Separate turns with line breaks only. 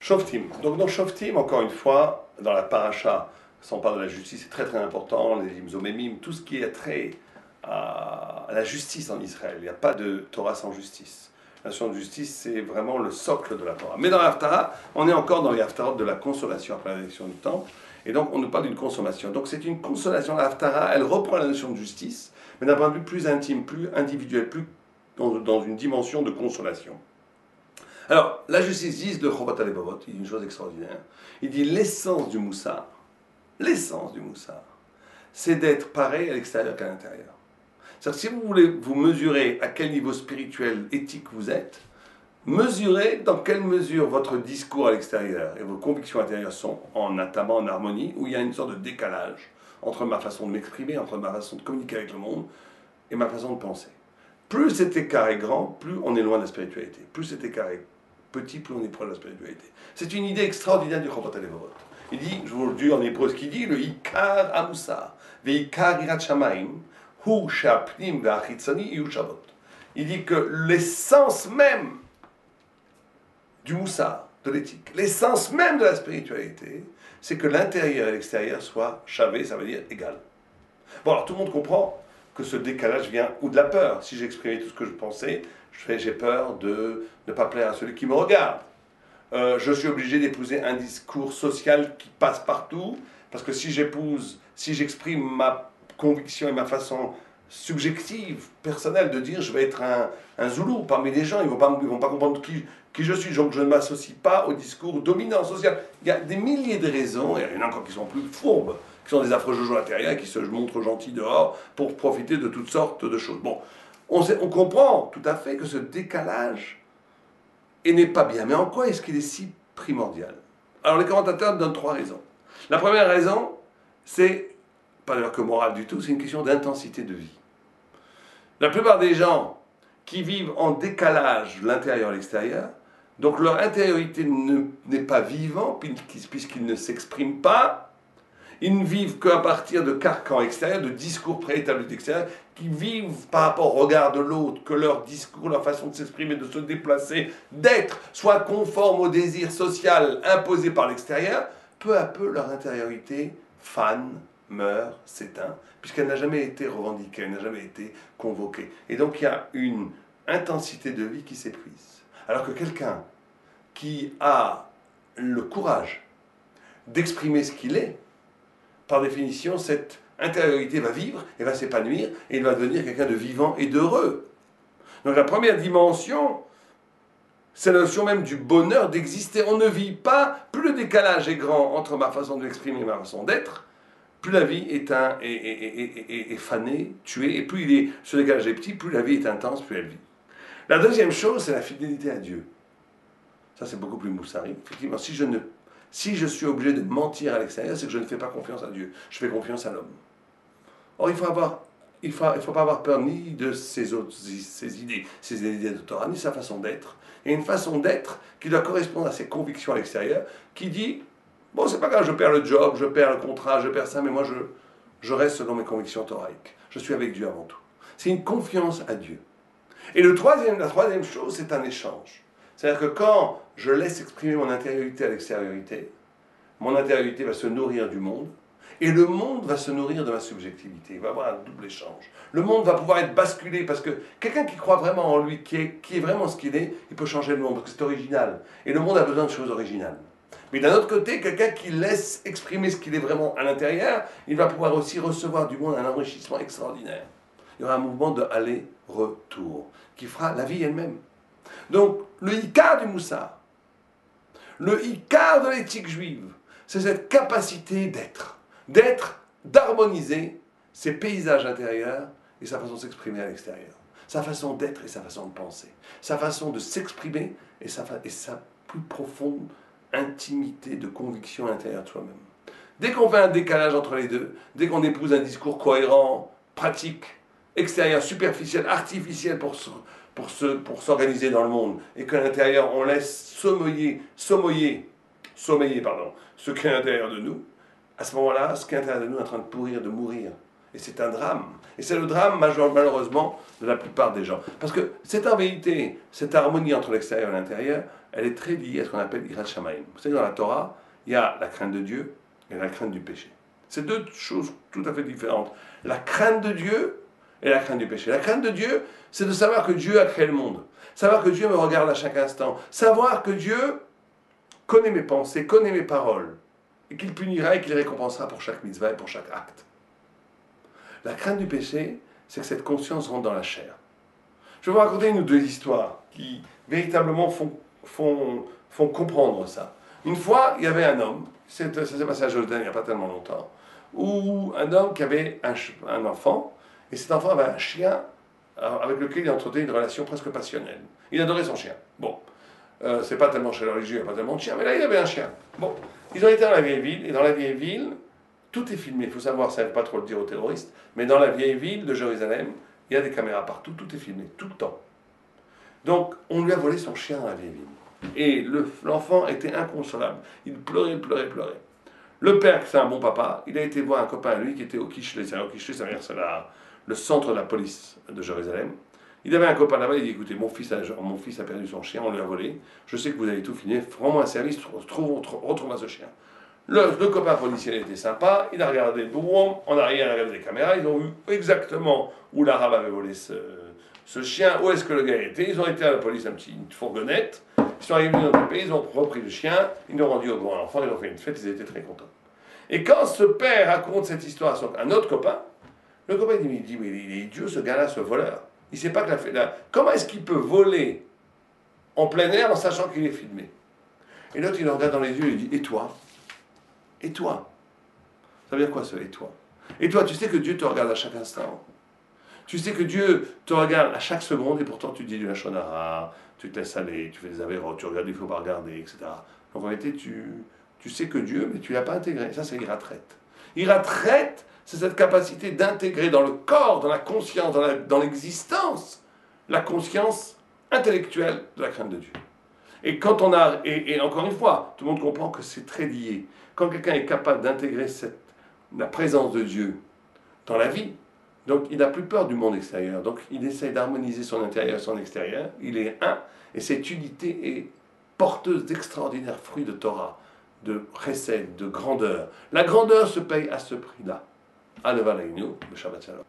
Shoftim. Donc dans Shoftim, encore une fois, dans la paracha, sans parler de la justice, c'est très très important, les imzomemim, tout ce qui est trait à la justice en Israël. Il n'y a pas de Torah sans justice. La notion de justice, c'est vraiment le socle de la Torah. Mais dans l'Haftara, on est encore dans les Haftarot de la consolation après la rédaction du temple. Et donc on nous parle d'une consommation. Donc c'est une consolation, la Haftara, elle reprend la notion de justice, mais d'un point de vue plus intime, plus individuel, plus dans une dimension de consolation. Alors, la justice dit de Chovat HaLevavot, il dit une chose extraordinaire. Il dit l'essence du moussard, c'est d'être pareil à l'extérieur qu'à l'intérieur. C'est-à-dire que si vous voulez vous mesurer à quel niveau spirituel, éthique vous êtes, mesurez dans quelle mesure votre discours à l'extérieur et vos convictions intérieures sont en harmonie, où il y a une sorte de décalage entre ma façon de m'exprimer, entre ma façon de communiquer avec le monde et ma façon de penser. Plus cet écart est grand, plus on est loin de la spiritualité. Plus cet écart est petit, plus on est proche de la spiritualité. C'est une idée extraordinaire du Chovat HaLevavot. Il dit, je vous le dis en hébreu, ce qu'il dit, le Ikar Amusa, Veikar Irat Shamaim, Hu Shapnim Ve'achitzani Iu Shavot. Il dit que l'essence même du moussard, de l'éthique, l'essence même de la spiritualité, c'est que l'intérieur et l'extérieur soient chavés, ça veut dire égal. Bon, alors tout le monde comprend que ce décalage vient ou de la peur. Si j'exprimais tout ce que je pensais, j'ai peur de ne pas plaire à celui qui me regarde. Je suis obligé d'épouser un discours social qui passe partout, parce que si j'exprime ma conviction et ma façon subjective, personnelle de dire je vais être un zoulou parmi les gens, ils vont pas comprendre qui je suis, donc je ne m'associe pas au discours dominant social. Il y a des milliers de raisons, et il y en a encore qui sont plus fourbes, qui sont des affreux jojo intérieurs, qui se montrent gentils dehors pour profiter de toutes sortes de choses. Bon, on comprend tout à fait que ce décalage n'est pas bien. Mais en quoi est-ce qu'il est si primordial? Alors les commentateurs donnent trois raisons. La première raison, c'est, pas d'ailleurs que morale du tout, c'est une question d'intensité de vie. La plupart des gens qui vivent en décalage l'intérieur et l'extérieur, donc leur intériorité n'est pas vivante, puisqu'ils ne s'expriment pas, ils ne vivent qu'à partir de carcans extérieurs, de discours préétablis d'extérieur, qui vivent par rapport au regard de l'autre, que leur discours, leur façon de s'exprimer, de se déplacer, d'être, soit conforme au désir social imposé par l'extérieur, peu à peu leur intériorité fane, meurt, s'éteint, puisqu'elle n'a jamais été revendiquée, elle n'a jamais été convoquée. Et donc il y a une intensité de vie qui s'épuise. Alors que quelqu'un qui a le courage d'exprimer ce qu'il est, par définition, cette intériorité va vivre et va s'épanouir et il va devenir quelqu'un de vivant et d'heureux. Donc la première dimension, c'est la notion même du bonheur d'exister. On ne vit pas, plus le décalage est grand entre ma façon de l'exprimer et ma façon d'être, plus la vie est fanée, tuée, et plus ce décalage est petit, plus la vie est intense, plus elle vit. La deuxième chose, c'est la fidélité à Dieu. Ça, c'est beaucoup plus moussari. Effectivement, si je suis obligé de mentir à l'extérieur, c'est que je ne fais pas confiance à Dieu. Je fais confiance à l'homme. Or, il ne faut pas avoir peur ni de ses idées de Torah, ni sa façon d'être. Il y a une façon d'être qui doit correspondre à ses convictions à l'extérieur, qui dit, bon, c'est pas grave, je perds le job, je perds le contrat, je perds ça, mais moi, je reste selon mes convictions thoraïques. Je suis avec Dieu avant tout. C'est une confiance à Dieu. Et la troisième chose, c'est un échange. C'est-à-dire que quand je laisse exprimer mon intériorité à l'extériorité, mon intériorité va se nourrir du monde, et le monde va se nourrir de ma subjectivité. Il va y avoir un double échange. Le monde va pouvoir être basculé, parce que quelqu'un qui croit vraiment en lui, qui est vraiment ce qu'il est, il peut changer le monde, parce que c'est original. Et le monde a besoin de choses originales. Mais d'un autre côté, quelqu'un qui laisse exprimer ce qu'il est vraiment à l'intérieur, il va pouvoir aussi recevoir du monde un enrichissement extraordinaire. Il y aura un mouvement de aller-retour, qui fera la vie elle-même. Donc, le Ikar du Moussard, le Ikar de l'éthique juive, c'est cette capacité d'harmoniser ses paysages intérieurs et sa façon de s'exprimer à l'extérieur. Sa façon d'être et sa façon de penser. Sa façon de s'exprimer et sa plus profonde intimité de conviction à l'intérieur de soi-même. Dès qu'on fait un décalage entre les deux, dès qu'on épouse un discours cohérent, pratique, extérieur, superficiel, artificiel pour s'organiser dans le monde, et qu'à l'intérieur on laisse sommeiller ce qui est à l'intérieur de nous, à ce moment-là, ce qui est à l'intérieur de nous est en train de pourrir, de mourir. Et c'est un drame. Et c'est le drame, malheureusement, de la plupart des gens. Parce que cette vérité, cette harmonie entre l'extérieur et l'intérieur, elle est très liée à ce qu'on appelle Yirat Shamayim. Vous savez, dans la Torah, il y a la crainte de Dieu et la crainte du péché. C'est deux choses tout à fait différentes. La crainte de Dieu et la crainte du péché. La crainte de Dieu, c'est de savoir que Dieu a créé le monde. Savoir que Dieu me regarde à chaque instant. Savoir que Dieu connaît mes pensées, connaît mes paroles. Et qu'il punira et qu'il récompensera pour chaque mitzvah et pour chaque acte. La crainte du péché, c'est que cette conscience rentre dans la chair. Je vais vous raconter une ou deux histoires qui véritablement font comprendre ça. Une fois, il y avait un homme, ça s'est passé à Jordan il n'y a pas tellement longtemps, où un homme qui avait un enfant, et cet enfant avait un chien avec lequel il entretenait une relation presque passionnelle. Il adorait son chien. Bon, c'est pas tellement chez le religieux, il n'y a pas tellement de chiens, mais là il avait un chien. Bon, ils ont été dans la vieille ville, et dans la vieille ville, tout est filmé. Il faut savoir, ça ne veut pas trop le dire aux terroristes, mais dans la vieille ville de Jérusalem, il y a des caméras partout, tout est filmé, tout le temps. Donc, on lui a volé son chien dans la vieille ville. Et l'enfant était inconsolable. Il pleurait, pleurait, pleurait. Le père, c'est un bon papa, il a été voir un copain à lui qui était au Kishlé. Au Kishlé, ça veut dire c'est le centre de la police de Jérusalem. Il avait un copain là-bas, il dit écoutez, mon fils a perdu son chien, on lui a volé. Je sais que vous avez tout filmé, rends-moi un service, retrouve-moi ce chien. Le copain policier était sympa, il a regardé le bourron, en arrière, il a regardé les caméras, ils ont vu exactement où l'arabe avait volé ce chien, où est-ce que le gars était. Ils ont été à la police, une fourgonnette, ils sont arrivés dans le pays, ils ont repris le chien, ils l'ont rendu au grand enfant, ils ont fait une fête, ils étaient très contents. Et quand ce père raconte cette histoire à un autre copain, le copain il dit mais il est idiot ce gars-là, ce voleur. Il ne sait pas que comment est-ce qu'il peut voler en plein air en sachant qu'il est filmé? Et l'autre il le regarde dans les yeux et il dit et toi? Et toi? Ça veut dire quoi, ça? Et toi? Et toi, tu sais que Dieu te regarde à chaque instant. Tu sais que Dieu te regarde à chaque seconde et pourtant tu dis du lachonara, tu te laisses aller, tu fais des avérotes, tu regardes, il ne faut pas regarder, etc. Donc en réalité, tu sais que Dieu, mais tu ne l'as pas intégré. Ça, c'est iratraite. Iratraite, c'est cette capacité d'intégrer dans le corps, dans la conscience, dans l'existence, la conscience intellectuelle de la crainte de Dieu. Et quand on a, et encore une fois, tout le monde comprend que c'est très lié. Quand quelqu'un est capable d'intégrer la présence de Dieu dans la vie, donc il n'a plus peur du monde extérieur, donc il essaie d'harmoniser son intérieur et son extérieur, il est un, et cette unité est porteuse d'extraordinaires fruits de Torah, de chesed, de grandeur. La grandeur se paye à ce prix-là. Aleva Leinu, le Shabbat Shalom.